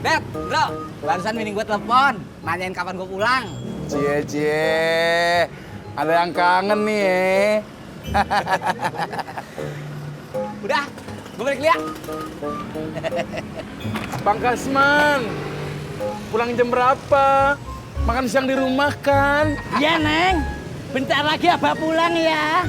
Bet, bro, barusan bini gue telepon, nanyain kapan gue pulang. Cie, ada yang kangen nih. Udah, gue balik dulu ya. Bang Kasman, pulang jam berapa? Makan siang di rumah kan? Iya, Neng. Bentar lagi Abah pulang ya.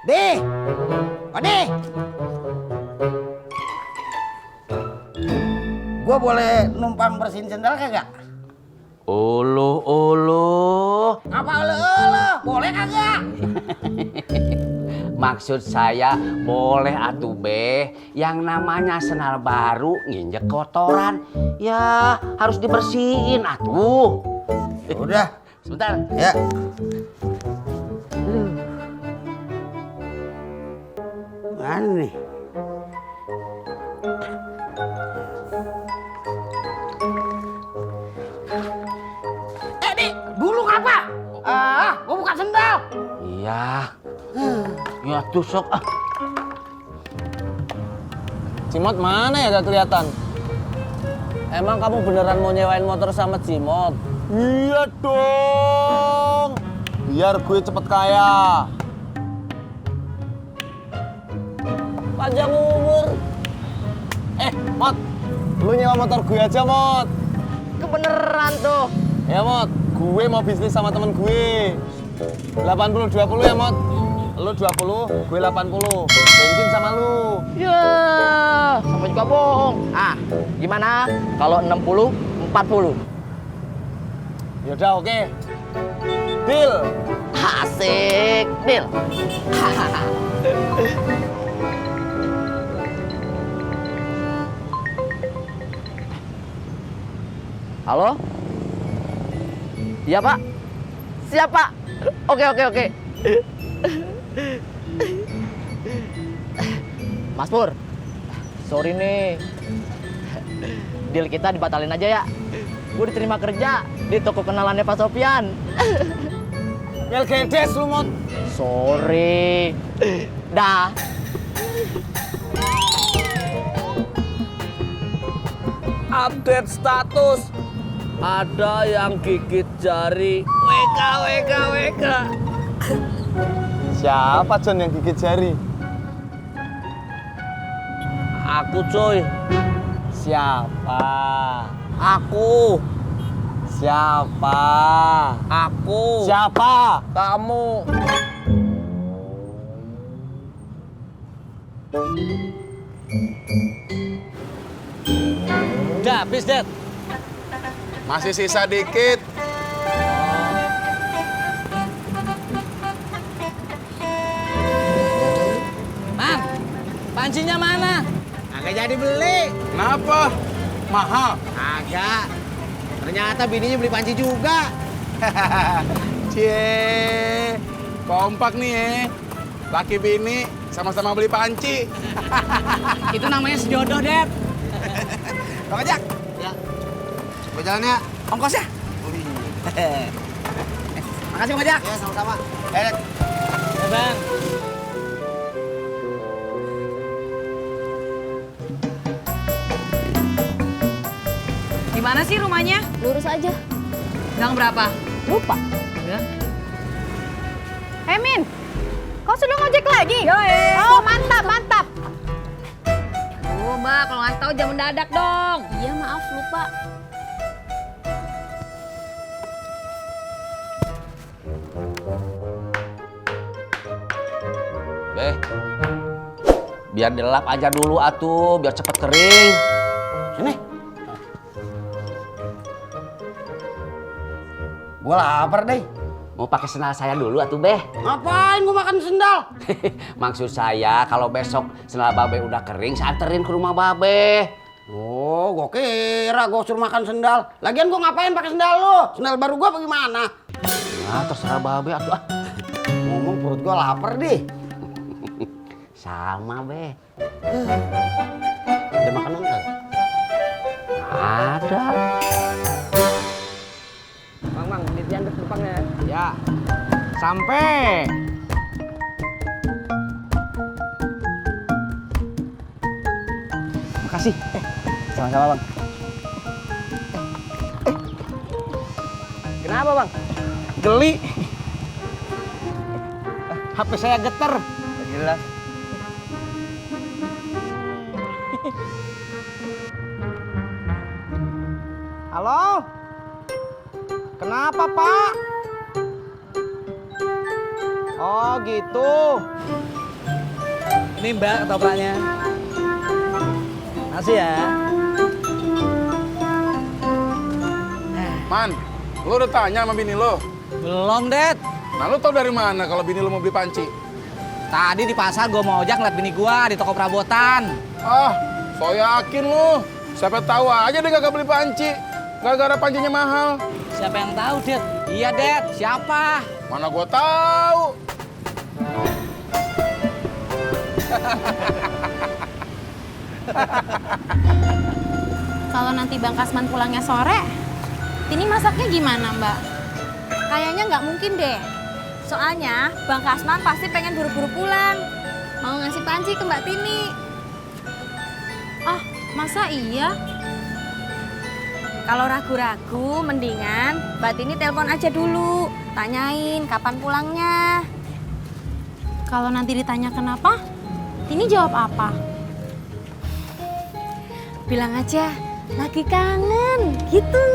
Deh, Ode, gua boleh numpang bersihin sendal kagak? Uluh. Apa olo? Boleh kagak? Maksud saya boleh atuh be. Yang namanya sendal baru nginjek kotoran. Ya harus dibersihin atuh. Udah, Sebentar. ya. Mana nih? Di, dulu ngapa? Gua buka sendal. Iya. Ya tuh sok ah. Cimot mana ya gak kelihatan? Emang kamu beneran mau nyewain motor sama Cimot? Iya dong. Biar gue cepet kaya. Panjang umur. Mot, lu nyewa motor gue aja, Mot. Kebeneran tuh. Ya, Mot, gue mau bisnis sama temen gue. 80-20 ya, Mot. Lu 20, gue 80. Bensin sama lu. Ya, sama juga bohong. Gimana kalau 60-40? Yaudah, oke. Deal. Asik, deal. Halo? Iya, Pak. Siap, Pak. Oke. Mas Pur, sorry nih. Deal kita dibatalin aja ya. Gue diterima kerja di toko kenalannya Pak Sofyan. Mel gedes lu, Mot. Sorry. Dah. Update status. Ada yang gigit jari. WK. Siapa, John, yang gigit jari? Aku, coy. Siapa? Aku. Siapa? Aku. Siapa? Kamu. Udah habis, Dad. Masih sisa dikit. Mang, pancinya mana? Agak jadi beli. Kenapa? Mahal. Agak. Ternyata bininya beli panci juga. Cie, kompak nih ya. Laki bini sama-sama beli panci. Itu namanya sejodoh, Dad. Bang Ojak. Ya. Gue jalan ya. Ongkosnya. Makasih, Bang Ojak. Ya, sama-sama. Ya, Bang. Gimana sih rumahnya? Lurus aja. Gang berapa? Lupa. Ya. Min, kau sudah ngojek lagi? Yoi. Oh, mantap. Mbak, kalau ngasih tahu jangan mendadak dong. Iya, maaf, lupa. Biar dilap aja dulu atuh, biar cepet kering. Sini. Gua lapar deh. Mau pakai sendal saya dulu atuh, Beh. Ngapain gua makan sendal? Maksud saya kalau besok sendal Babe udah kering, saya anterin ke rumah Babe. Oh, gua kira gua suruh makan sendal. Lagian gua ngapain pakai sendal lu? Sendal baru gua bagaimana? Nah, terserah Babe atuh ah. Ngomong perut gua lapar deh. Sama, Be. Ada makanan nggak? Ada. Bang, ditian depannya. Ya. Sampai. Makasih. Sama-sama, Bang. Kenapa, Bang? Geli. HP saya geter. Jelas. Halo? Kenapa, Pak? Oh, gitu. Ini, Mbak, ketopraknya. Makasih ya. Man, lu udah tanya sama bini lo? Belum, Dad. Nah, lu tau dari mana kalau bini lo mau beli panci? Tadi di pasar gua mau ojek ngeliat bini gua di toko perabotan. Ah, so yakin lu. Siapa tahu aja dia gak beli panci. Gara-gara pancinya mahal. Siapa yang tahu, Dad? Iya, Dad. Siapa? Mana gua tahu. Kalau nanti Bang Kasman pulangnya sore, Tini masaknya gimana, Mbak? Kayaknya nggak mungkin deh. Soalnya Bang Kasman pasti pengen buru-buru pulang. Mau ngasih panci ke Mbak Tini. Ah, masa iya? Kalau ragu-ragu, mendingan Mbak Tini telepon aja dulu. Tanyain kapan pulangnya. Kalau nanti ditanya kenapa, Tini jawab apa? Bilang aja, lagi kangen, gitu.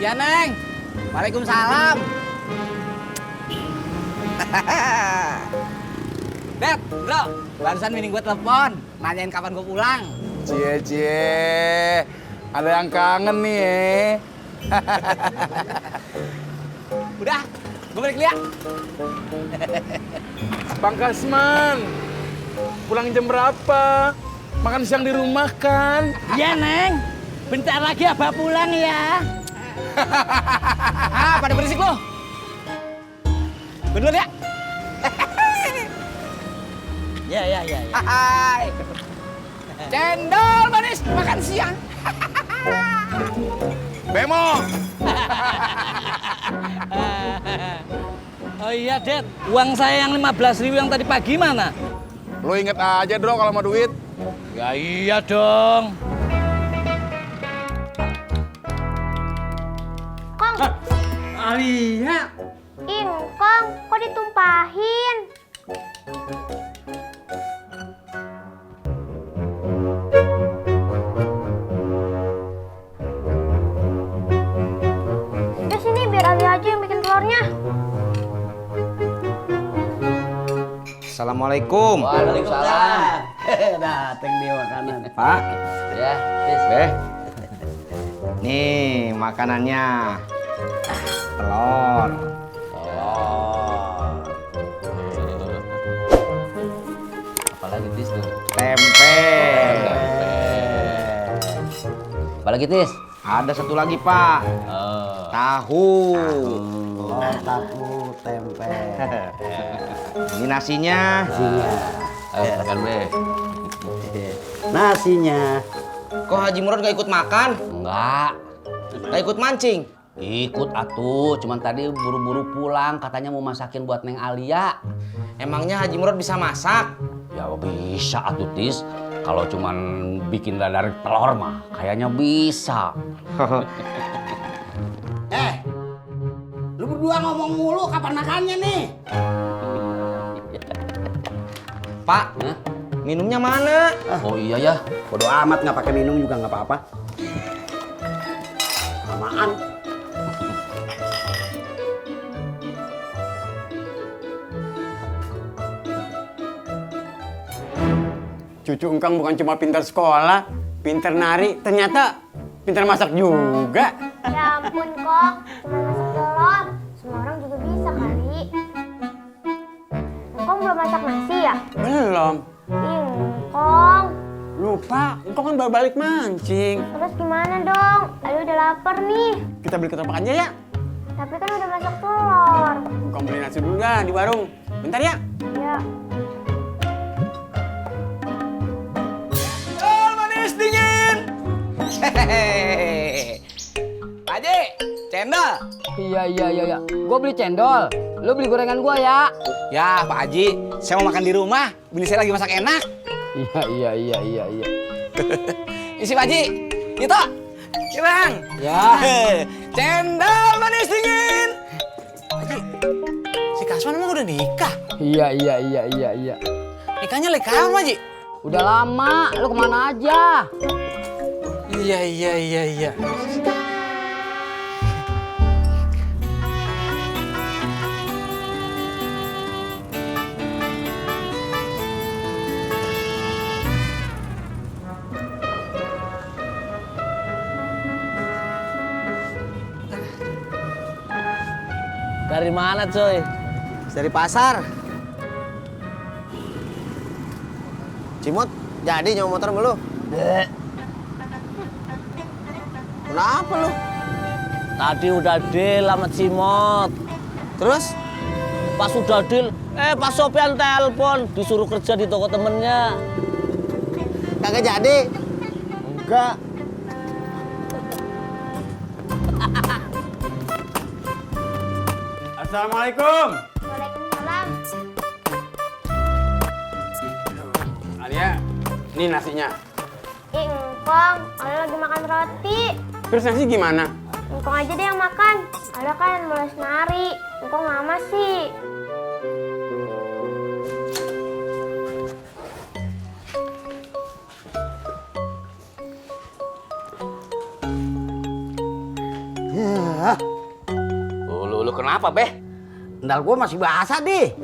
Ya, Neng. Waalaikumsalam. Dad, bro, barusan bini gue telepon, nanyain kapan gue pulang. Cie, ada yang kangen nih Udah, gue balik dulu ya. Bang Kasman, pulang jam berapa? Makan siang di rumah kan? Iya, Neng. Bentar lagi Abah pulang ya. Pada berisik lo. Gue duluan ya. Ya. Hai. Cendol manis makan siang. Bemo! Oh iya, Dad. Uang saya yang 15.000 yang tadi pagi mana? Lo inget aja dong kalau mau duit. Ya iya dong. Kong, Alia. Kong, kok ditumpahin? Udah sini biar Ali aja yang bikin telurnya. Assalamualaikum. Waalaikumsalam. Dateng dia makanan. Pak. Ya, Tis. Beh. Nih makanannya. Telur. Apalagi Tis tuh? Tempe. Apalagi Tis? Ada satu lagi, Pak. Tahu. Tahu, tempe. Ini nasinya. Makan Be. Nasinya. Kok Haji Murad gak ikut makan? Enggak. Gak ikut mancing? Ikut atuh, cuman tadi buru-buru pulang katanya mau masakin buat Neng Alia. Emangnya Haji Murad bisa masak? Ya bisa atuh Tis. Kalau cuman bikin dadar telur mah kayaknya bisa. Lu berdua ngomong mulu kapan makannya nih? Pak, Hah? minumnya mana? Oh iya ya. Bodo amat nggak pakai minum juga nggak apa-apa. Amaan. Cucu engkang bukan cuma pintar sekolah, pintar nari, ternyata pintar masak juga. Ya ampun, Kong. Cuma masak telur. Semua orang juga bisa kali. Kong belum masak nasi ya? Belum. Kong. Lupa, engkau kan baru balik mancing. Terus gimana dong? Ayo udah lapar nih. Kita beli ketoprak aja ya. Tapi kan udah masak telur. Engkau beli nasi dulu dah di warung. Bentar ya. Ya. Manis dingin. Hehehe. Pak Haji, cendol. Iya. Gue beli cendol. Lu beli gorengan gue ya. Ya, Pak Haji, saya mau makan di rumah. Bini saya lagi masak enak. Iya. Isi Pak Haji. Itu. Ya, Bang. Ya. Cendol manis dingin. Pak Haji, si Kasman emang udah nikah? Iya. Nikahnya lagi kapan, Pak Haji? Udah lama, lu kemana aja? Iya. Dari mana coy? Dari pasar. Cimot, jadi nyawa motor sama lu? Kenapa lu? Tadi udah deal sama Cimot. Terus? Pas udah deal, Pak Sopyan telepon disuruh kerja di toko temennya. Kagak jadi? Enggak. Assalamualaikum. Waalaikumsalam. Alia, ini nasinya. Ih, Engkong, Alia lagi makan roti. Terus nasi gimana? Engkong aja deh yang makan. Alia kan mulai nari. Engkong lama sih. Lu kenapa, Beh? Sendal gua masih basah deh.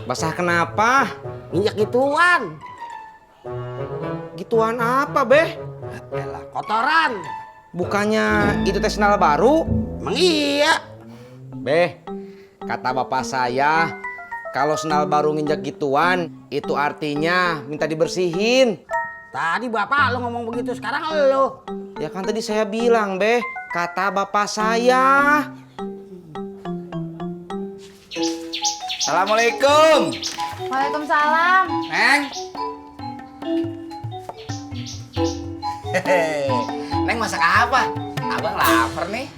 Basah kenapa? Injak gituan. Gituan apa, Beh? Elah, kotoran. Bukannya itu tes sendal baru? Emang iya. Beh, kata bapak saya, kalau sendal baru nginjak gituan, itu artinya minta dibersihin. Tadi bapak lu ngomong begitu, sekarang lu. Ya kan tadi saya bilang, Beh, kata bapak saya. Assalamualaikum. Waalaikumsalam. Neng. Hehehe. Neng masak apa? Abang lapar nih.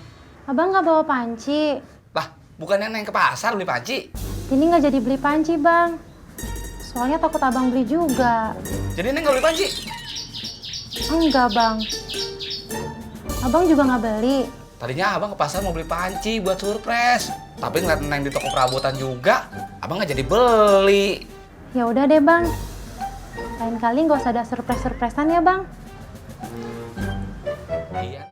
Abang nggak bawa panci. Lah, bukannya Neng ke pasar beli panci? Ini nggak jadi beli panci, Bang. Soalnya takut abang beli juga. Jadi Neng nggak beli panci? Enggak, Bang. Abang juga nggak beli. Tadinya abang ke pasar mau beli panci buat surprise. Tapi ngeliat Neng di toko perabotan juga, abang nggak jadi beli. Ya udah deh, Bang. Lain kali nggak usah ada surprise-surprisean ya, Bang. Iya.